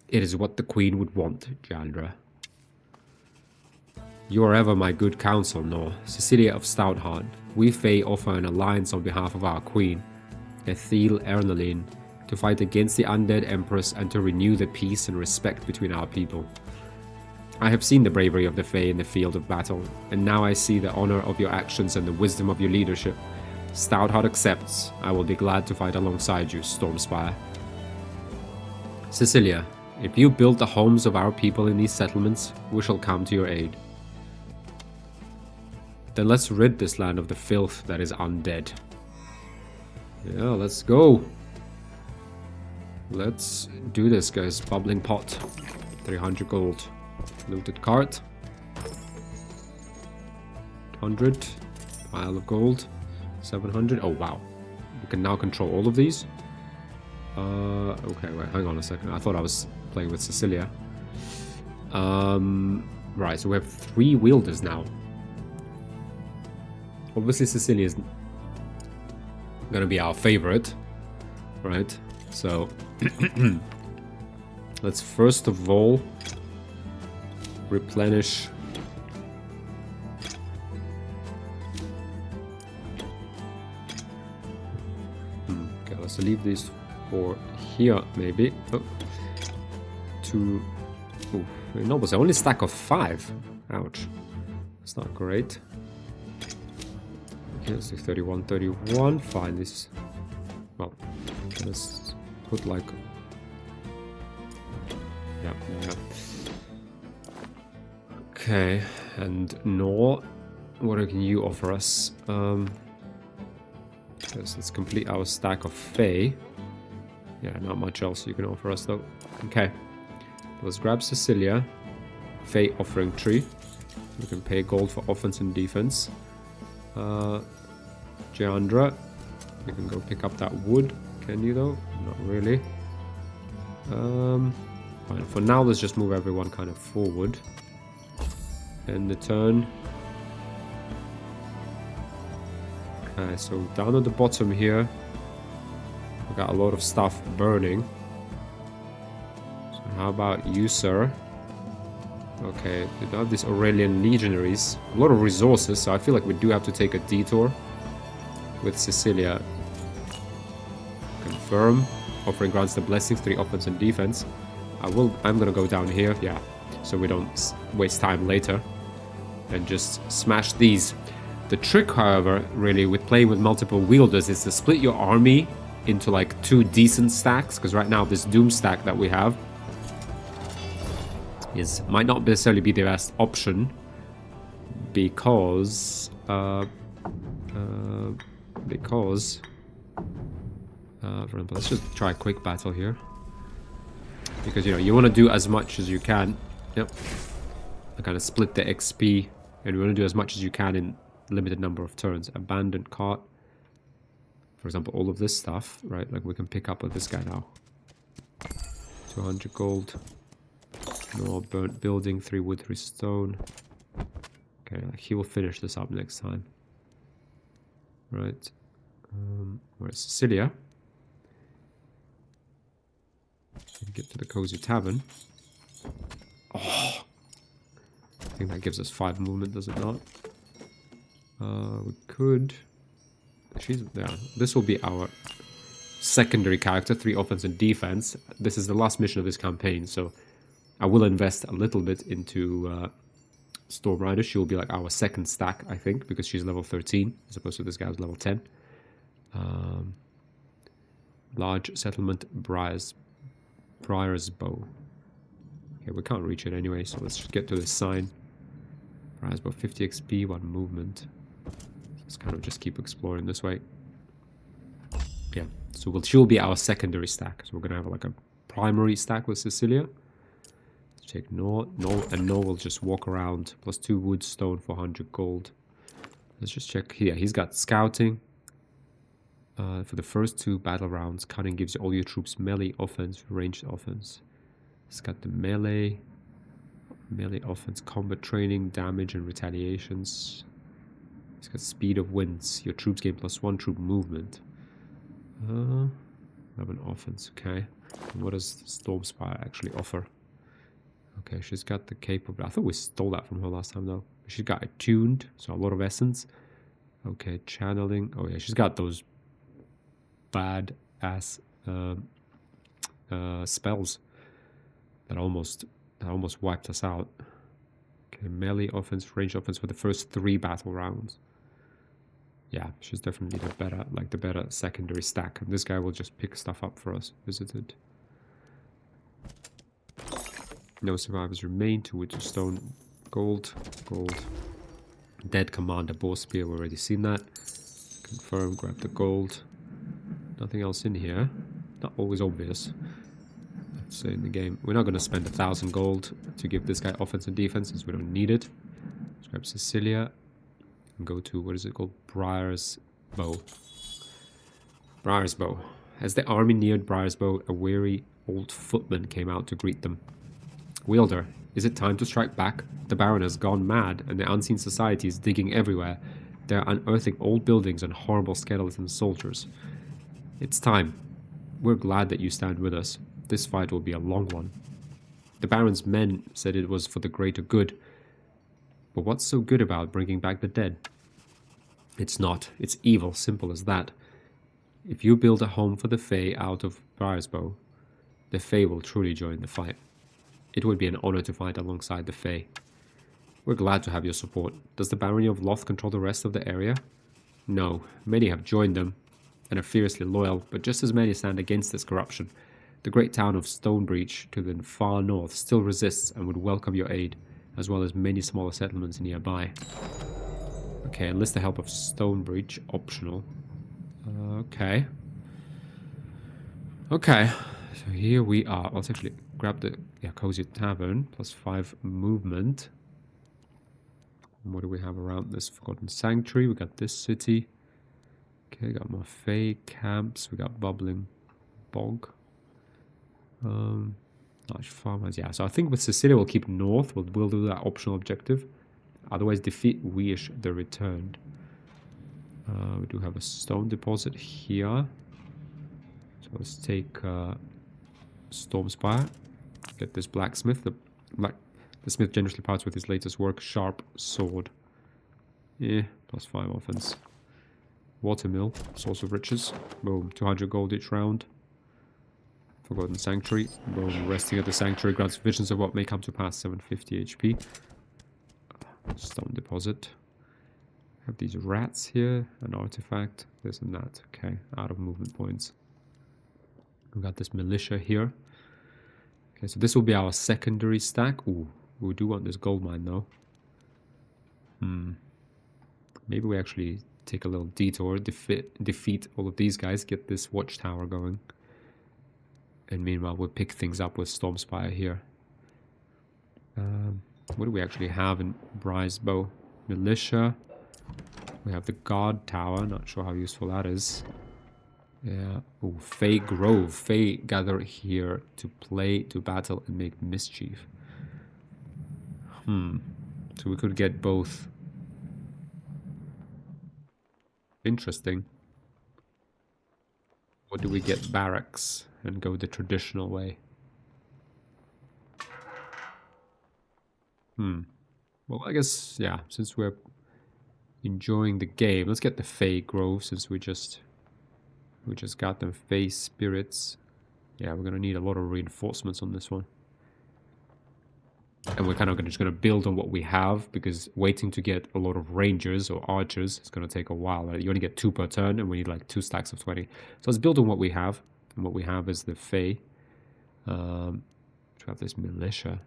Speaker 1: It is what the queen would want, Jandra. You are ever my good counsel, Nor. Cecilia of Stoutheart. We Fae offer an alliance on behalf of our queen, Ethel Ernaline, to fight against the undead Empress and to renew the peace and respect between our people. I have seen the bravery of the Fae in the field of battle, and now I see the honor of your actions and the wisdom of your leadership. Stoutheart accepts. I will be glad to fight alongside you, Stormspire. Cecilia, if you build the homes of our people in these settlements, we shall come to your aid. Then let's rid this land of the filth that is undead. Yeah, let's go. Let's do this, guys. Bubbling pot. 300 gold. Looted cart. 100. Pile of gold. 700. Oh, wow. We can now control all of these. Okay, wait, hang on a second. I thought I was playing with Cecilia. Right, so we have 3 wielders now. Obviously, Cecilia is gonna be our favorite, right? So, let's first of all replenish. Okay, let's leave these for here, maybe. Oh. Two. Oh, no, it's only a stack of 5. Ouch. That's not great. Okay, let's do 31, 31. Fine, this. Well, let's put like. Yeah. Okay, and Nor, what can you offer us? Let's complete our stack of Fae. Yeah, not much else you can offer us though. Okay, let's grab Cecilia. Fae offering tree. We can pay gold for offense and defense. Jandra, you can go pick up that wood. Can you though? Not really. Fine. For now, let's just move everyone kind of forward. End the turn. Okay, so down at the bottom here, we got a lot of stuff burning. So how about you, sir? Okay, we have these Aurelian legionaries. A lot of resources, so I feel like we do have to take a detour with Cecilia. Confirm. Offering grants the blessings, 3 offense and defense. I'm gonna go down here, yeah, so we don't waste time later. And just smash these. The trick, however, really, with playing with multiple wielders is to split your army into like 2 decent stacks, because right now this Doom stack that we have might not necessarily be the best option, because for example, let's just try a quick battle here, because you want to do as much as you can. Yep, I kind of split the XP, and we want to do as much as you can in limited number of turns. Abandoned cart, for example, all of this stuff, right? Like we can pick up with this guy now. 200 gold. No burnt building, 3 wood, 3 stone. Okay, he will finish this up next time. Right. Where's Cecilia? Get to the cozy tavern. Oh, I think that gives us 5 movement, does it not? We could. Yeah, this will be our secondary character, 3 offense and defense. This is the last mission of this campaign, so I will invest a little bit into Storm Rider. She will be like our second stack, I think, because she's level 13, as opposed to this guy's level 10. Large settlement, Briar's Bow. Okay, we can't reach it anyway, so let's just get to this sign. Briar's Bow, 50 XP, 1 movement. Let's kind of just keep exploring this way. Yeah, so she'll be our secondary stack. So we're gonna have like a primary stack with Cecilia. Let's take Nor, and Nor will just walk around. Plus 2 wood, stone, 400 gold. Let's just check here. He's got scouting. For the first 2 battle rounds, cutting gives all your troops melee offense, ranged offense. He's got the melee offense, combat training, damage and retaliations. He's got speed of winds. Your troops gain plus 1 troop movement. 11 offense, okay. And what does Stormspire actually offer? Okay, she's got the capable. I thought we stole that from her last time though. She's got attuned, so a lot of essence. Okay, channeling. Oh yeah, she's got those bad ass spells that almost wiped us out. Okay, melee offense, range offense for the first 3 battle rounds. Yeah, she's definitely the better secondary stack. And this guy will just pick stuff up for us. Visited. No survivors remain. 2 wood, 2 stone, gold. Dead commander, bow spear. We've already seen that. Confirm. Grab the gold. Nothing else in here. Not always obvious. Let's say in the game. We're not going to spend 1,000 gold to give this guy offense and defense since we don't need it. Let's grab Cecilia. And go to, what is it called? Briar's Bow. Briar's Bow. As the army neared Briar's Bow, a weary old footman came out to greet them. Wielder, is it time to strike back? The Baron has gone mad, and the unseen society is digging everywhere. They are unearthing old buildings and horrible skeleton soldiers. It's time. We're glad that you stand with us. This fight will be a long one. The Baron's men said it was for the greater good. But what's so good about bringing back the dead? It's not. It's evil, simple as that. If you build a home for the Fae out of Briar's Bow, the Fae will truly join the fight. It would be an honor to fight alongside the Fae. We're glad to have your support. Does the Barony of Loth control the rest of the area? No. Many have joined them and are fiercely loyal, but just as many stand against this corruption. The great town of Stonebreach to the far north still resists and would welcome your aid, as well as many smaller settlements nearby. Okay, enlist the help of Stonebreach, optional. Okay. Okay, so here we are. Let's actually grab the Cozy Tavern, plus 5 movement. And what do we have around this Forgotten Sanctuary? We got this city. Okay, got more Fae camps. We got Bubbling Bog. Large farmers, yeah. So I think with Cecilia we'll keep north. We'll do that optional objective. Otherwise, defeat Weish the Returned. We do have a stone deposit here. So let's take Stormspire. Get this blacksmith. The smith generously parts with his latest work, sharp sword. Yeah, plus 5 offense. Watermill, source of riches. Boom, 200 gold each round. Forgotten Sanctuary. Boom, resting at the Sanctuary grants visions of what may come to pass. 750 HP. Stone deposit. Have these rats here. An artifact. This and that. Okay, out of movement points. We've got this militia here. Okay, so this will be our secondary stack. Ooh, we do want this gold mine though. Maybe we actually take a little detour, defeat all of these guys, get this watchtower going. And meanwhile, we'll pick things up with Stormspire here. What do we actually have in Briar's Bow? Militia. We have the guard tower. Not sure how useful that is. Yeah. Oh, Fae Grove. Fae gather here to play, to battle, and make mischief. So we could get both. Interesting. Or do we get barracks and go the traditional way? Well, I guess, yeah, since we're enjoying the game, let's get the Fae Grove since we just We just got them face spirits. Yeah, we're going to need a lot of reinforcements on this one. And we're kind of just going to build on what we have, because waiting to get a lot of rangers or archers is going to take a while. Right? You only get 2 per turn, and we need like 2 stacks of 20. So let's build on what we have. And what we have is the Fae. We have this militia.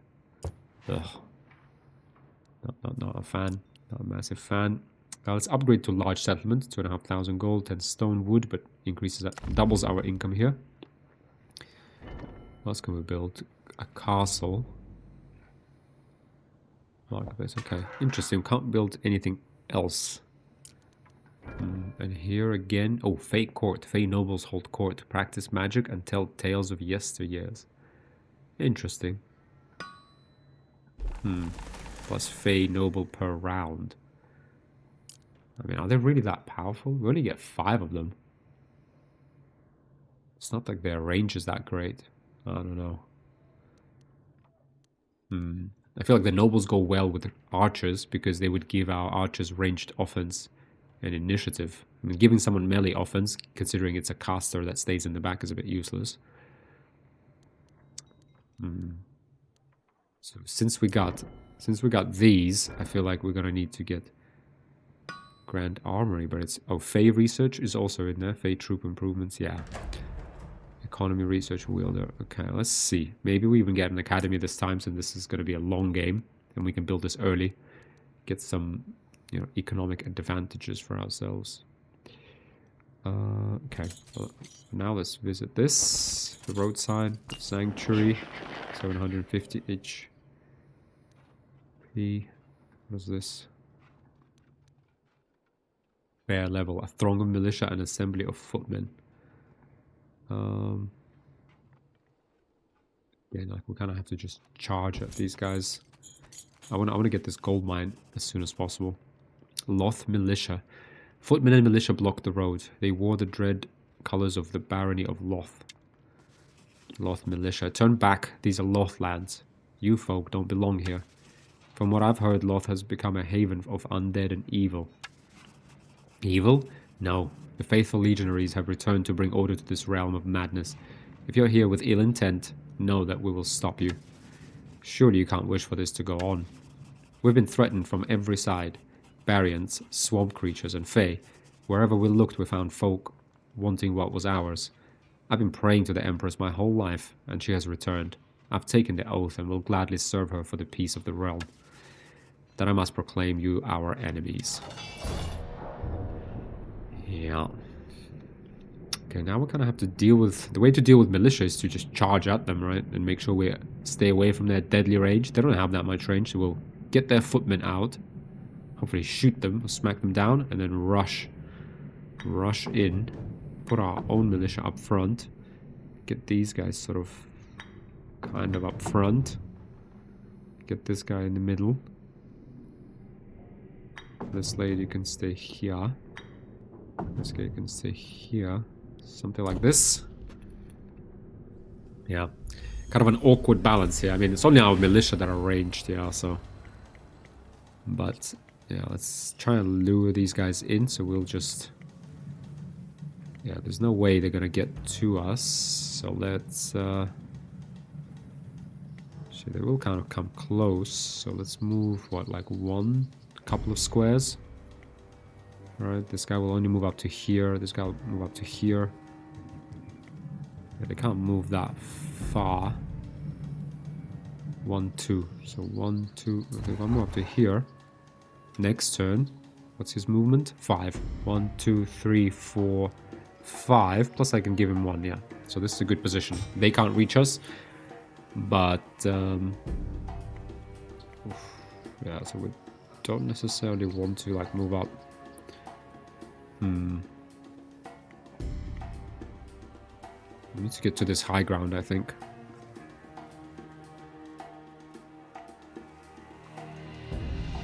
Speaker 1: Ugh. Not a fan. Not a massive fan. Let's upgrade to large settlement. 2,500 gold, 10 stone wood, but increases, doubles our income here. What else can we build? A castle. Marketplace, okay. Interesting. Can't build anything else. And here again. Oh, Fae court. Fae nobles hold court. Practice magic and tell tales of yesteryears. Interesting. Plus Fae noble per round. I mean, are they really that powerful? We only get 5 of them. It's not like their range is that great. I don't know. I feel like the nobles go well with archers, because they would give our archers ranged offense and initiative. I mean, giving someone melee offense, considering it's a caster that stays in the back, is a bit useless. So since we got these, I feel like we're gonna need to get Grand Armory, but it's... Oh, Fae research is also in there. Fae troop improvements, yeah. Economy research wielder. Okay, let's see. Maybe we even get an academy this time, since this is going to be a long game, and we can build this early. Get some, you know, economic advantages for ourselves. Okay, well, now let's visit this. The roadside, the sanctuary, 750 HP. What is this? Fair level. A throng of militia and assembly of footmen. Yeah, like we kind of have to just charge at these guys. I want to get this gold mine as soon as possible. Loth militia. Footmen and militia blocked the road. They wore the dread colors of the barony of Loth. Loth militia. Turn back. These are Loth lands. You folk don't belong here. From what I've heard, Loth has become a haven of undead and evil. Evil? No. The faithful legionaries have returned to bring order to this realm of madness. If you're here with ill intent, know that we will stop you. Surely you can't wish for this to go on. We've been threatened from every side. Variants, swamp creatures, and Fae. Wherever we looked, we found folk wanting what was ours. I've been praying to the Empress my whole life, and she has returned. I've taken the oath and will gladly serve her for the peace of the realm. Then I must proclaim you our enemies. Yeah. Okay, now we kind of have to deal with... The way to deal with militia is to just charge at them, right? And make sure we stay away from their deadly range. They don't have that much range, so we'll get their footmen out. Hopefully shoot them, or smack them down, and then rush in. Put our own militia up front. Get these guys sort of kind of up front. Get this guy in the middle. This lady can stay here. This guy can stay here. Something like this. Yeah. Kind of an awkward balance here. I mean, it's only our militia that are ranged, yeah, so... But, yeah, let's try and lure these guys in, so we'll just... Yeah, there's no way they're gonna get to us, so let's... Actually, they will kind of come close, so let's move, what, like one? Couple of squares? Alright, this guy will only move up to here, this guy will move up to here. Yeah, they can't move that far. 1, 2. So 1, 2. Okay, if I move up to here. Next turn. What's his movement? 5. 1, 2, 3, 4, 5. Plus I can give him 1, yeah. So this is a good position. They can't reach us. But, yeah, so we don't necessarily want to, like, move up. We need to get to this high ground, I think.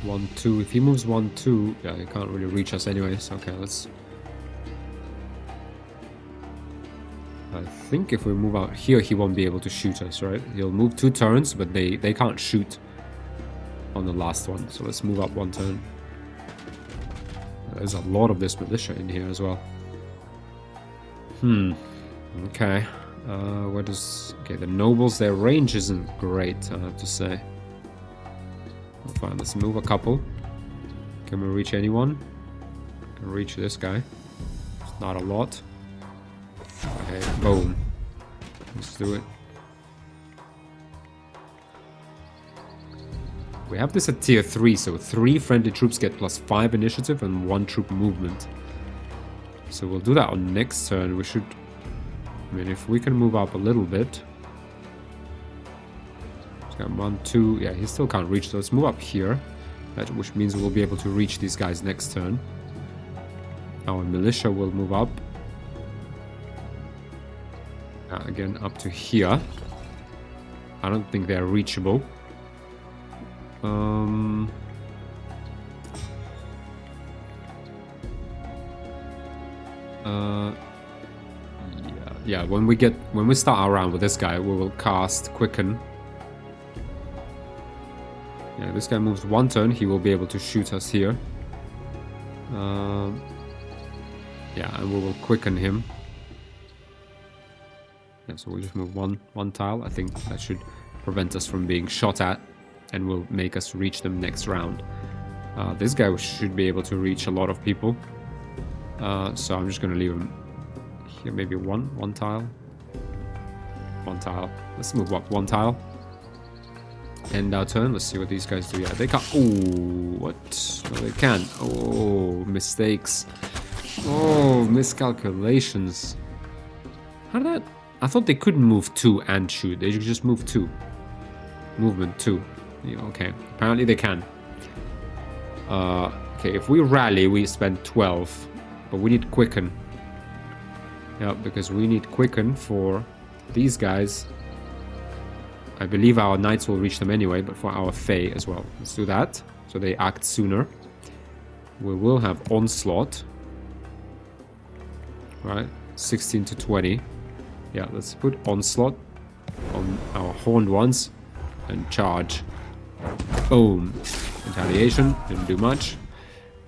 Speaker 1: One, 2. If he moves 1, 2, yeah, he can't really reach us anyways. Okay, let's... I think if we move out here, he won't be able to shoot us, right? He'll move 2 turns, but they can't shoot on the last one. So let's move up 1 turn. There's a lot of this militia in here as well. Okay. Where does... Okay, the nobles, their range isn't great, I have to say. Fine, let's move a couple. Can we reach anyone? Can we reach this guy? It's not a lot. Okay, boom. Let's do it. We have this at tier 3, so 3 friendly troops get +5 initiative and 1 troop movement. So we'll do that on next turn. We should... I mean, if we can move up a little bit. He's got 1, 2... Yeah, he still can't reach, so let's move up here. Which means we'll be able to reach these guys next turn. Our militia will move up. Again, up to here. I don't think they're reachable. Yeah, when we start our round with this guy, we will cast Quicken. Yeah, this guy moves 1 turn, he will be able to shoot us here. Yeah, and we will Quicken him. Yeah, so we'll just move one tile. I think that should prevent us from being shot at and will make us reach them next round. This guy should be able to reach a lot of people. So I'm just going to leave him here, maybe one tile. 1 tile. Let's move up 1 tile. End our turn. Let's see what these guys do. Yeah, they can't. Oh, what? No, they can. Oh, mistakes. Oh, miscalculations. How did that... I thought they couldn't move 2 and shoot. They should just move 2. Movement 2. Yeah, okay. Apparently they can. Okay, if we rally, we spend 12. But we need Quicken. Yeah, because we need Quicken for these guys. I believe our knights will reach them anyway, but for our Fae as well. Let's do that, so they act sooner. We will have Onslaught. Right, 16 to 20. Yeah, let's put Onslaught on our horned ones and charge. Boom. Retaliation, didn't do much.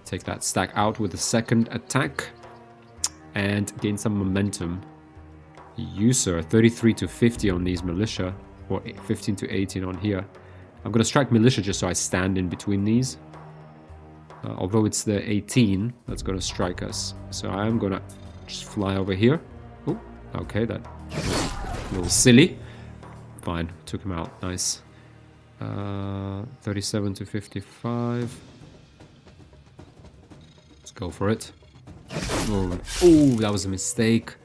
Speaker 1: Take that stack out with a second attack and gain some momentum. User, 33 to 50 on these militia, or 15 to 18 on here. I'm going to strike militia just so I stand in between these. Although it's the 18 that's going to strike us. So I am going to just fly over here. Oh, okay, that was a little silly. Fine, took him out, nice. 37 to 55. Let's go for it. Oh, that was a mistake.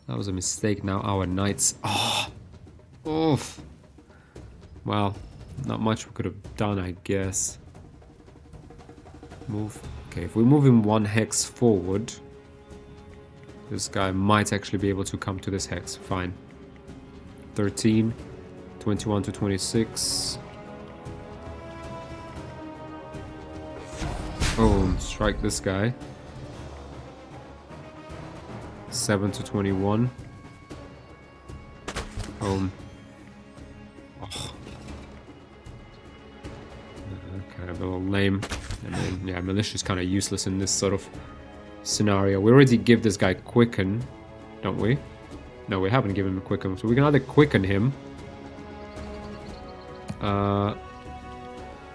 Speaker 1: That was a mistake. Now our knights... Oh! Oof. Well, not much we could have done, I guess. Move. Okay, if we move him 1 hex forward, this guy might actually be able to come to this hex. Fine. 13, 21 to 26. Boom, strike this guy. 7 to 21. Boom. Oh. Okay, a little lame. And then, yeah, militia's kind of useless in this sort of scenario. We already give this guy Quicken, don't we? No, we haven't given him Quicken. So we can either Quicken him.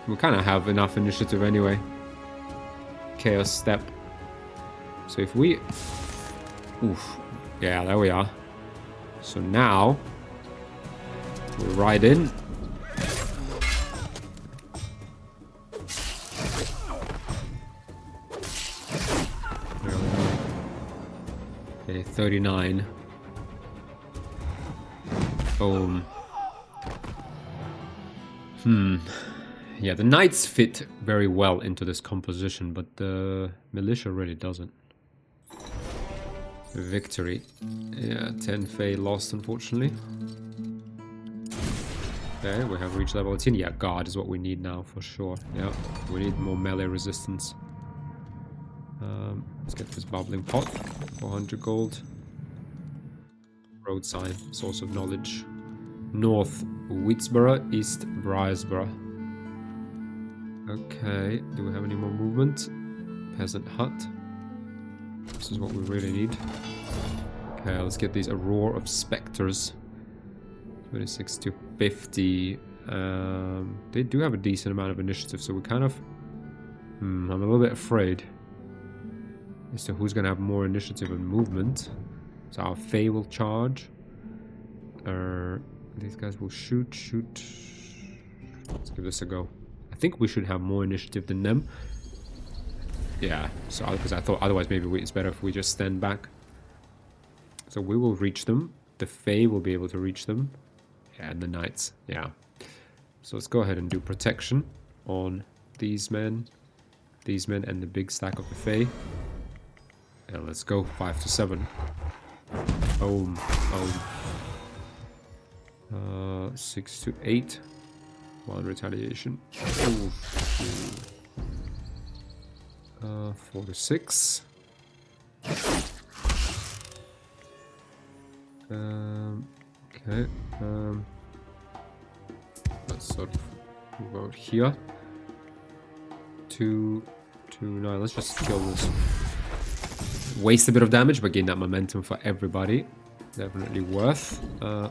Speaker 1: We kind of have enough initiative anyway. Chaos Step. So if we... Oof. Yeah, there we are. So now... we ride in. Okay, 39. Boom. Yeah, the knights fit very well into this composition, but the militia really doesn't. Victory. Yeah, 10 Fae lost, unfortunately. Okay, we have reached level 18. Yeah, guard is what we need now, for sure. Yeah, we need more melee resistance. Let's get this bubbling pot. 400 gold. Road sign, source of knowledge. North, Wheatsboro. East, Briarsboro. Okay, do we have any more movement? Peasant hut. This is what we really need. Okay, let's get these Aurora of Spectres. 26 to 50. They do have a decent amount of initiative, so we kind of... I'm a little bit afraid as to who's going to have more initiative and movement. So our Fae will charge. These guys will shoot. Let's give this a go. I think we should have more initiative than them. Yeah, so because I thought otherwise maybe it's better if we just stand back. So we will reach them. The Fae will be able to reach them. Yeah, and the Knights. Yeah. So let's go ahead and do protection on these men, and the big stack of the Fae. And let's go 5 to 7. Boom. 6 to 8. 1 retaliation. 4 to 6. Okay. Let's sort of move out here. 2 to 9. Let's just kill this. Waste a bit of damage, but gain that momentum for everybody. Definitely worth. Okay.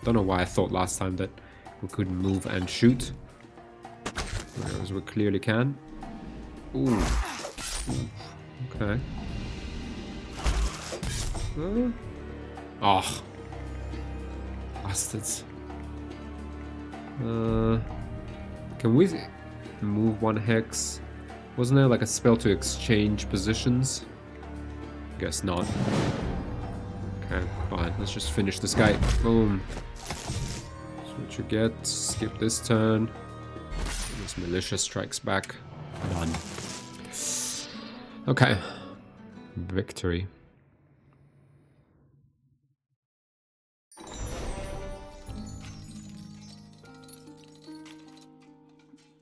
Speaker 1: Don't know why I thought last time that we couldn't move and shoot. Whereas we clearly can. Ooh. Okay. Oh. Bastards. Can we move 1 hex? Wasn't there like a spell to exchange positions? Guess not. Okay, fine. Let's just finish this guy. Boom. That's what you get. Skip this turn. This militia strikes back. Done. Okay. Victory.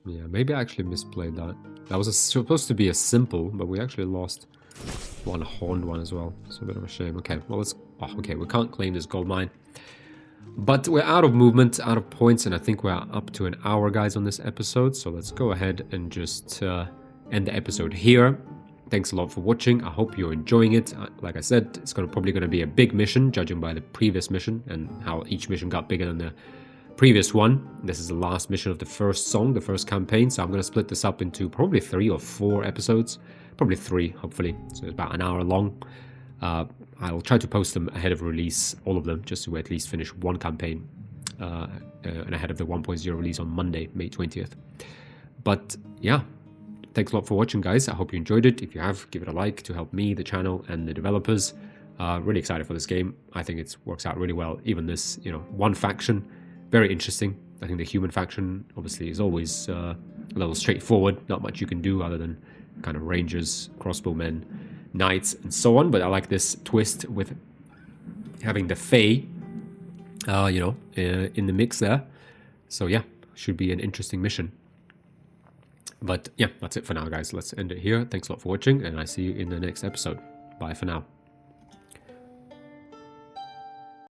Speaker 1: Yeah, maybe I actually misplayed that. That was supposed to be a simple, but we actually lost 1 horned one as well. It's a bit of a shame. Okay, well let's... Oh, okay, we can't claim this gold mine. But we're out of movement, out of points, and I think we're up to an hour, guys, on this episode. So let's go ahead and just end the episode here. Thanks a lot for watching. I hope you're enjoying it. Like I said, it's probably going to be a big mission, judging by the previous mission and how each mission got bigger than the previous one. This is the last mission of the first song, the first campaign, so I'm going to split this up into probably 3 or 4 episodes. Probably 3, hopefully. So it's about an hour long. I'll try to post them ahead of release, all of them, just so we at least finish 1 campaign and ahead of the 1.0 release on Monday, May 20th. But yeah, thanks a lot for watching, guys. I hope you enjoyed it. If you have, give it a like to help me, the channel, and the developers. Really excited for this game. I think it works out really well. Even this, 1 faction, very interesting. I think the human faction obviously is always a little straightforward. Not much you can do other than kind of rangers, crossbowmen, knights, and so on. But I like this twist with having the Fae, in the mix there. So yeah, should be an interesting mission. But yeah, that's it for now, guys. Let's end it here. Thanks a lot for watching, and I see you in the next episode. Bye for now.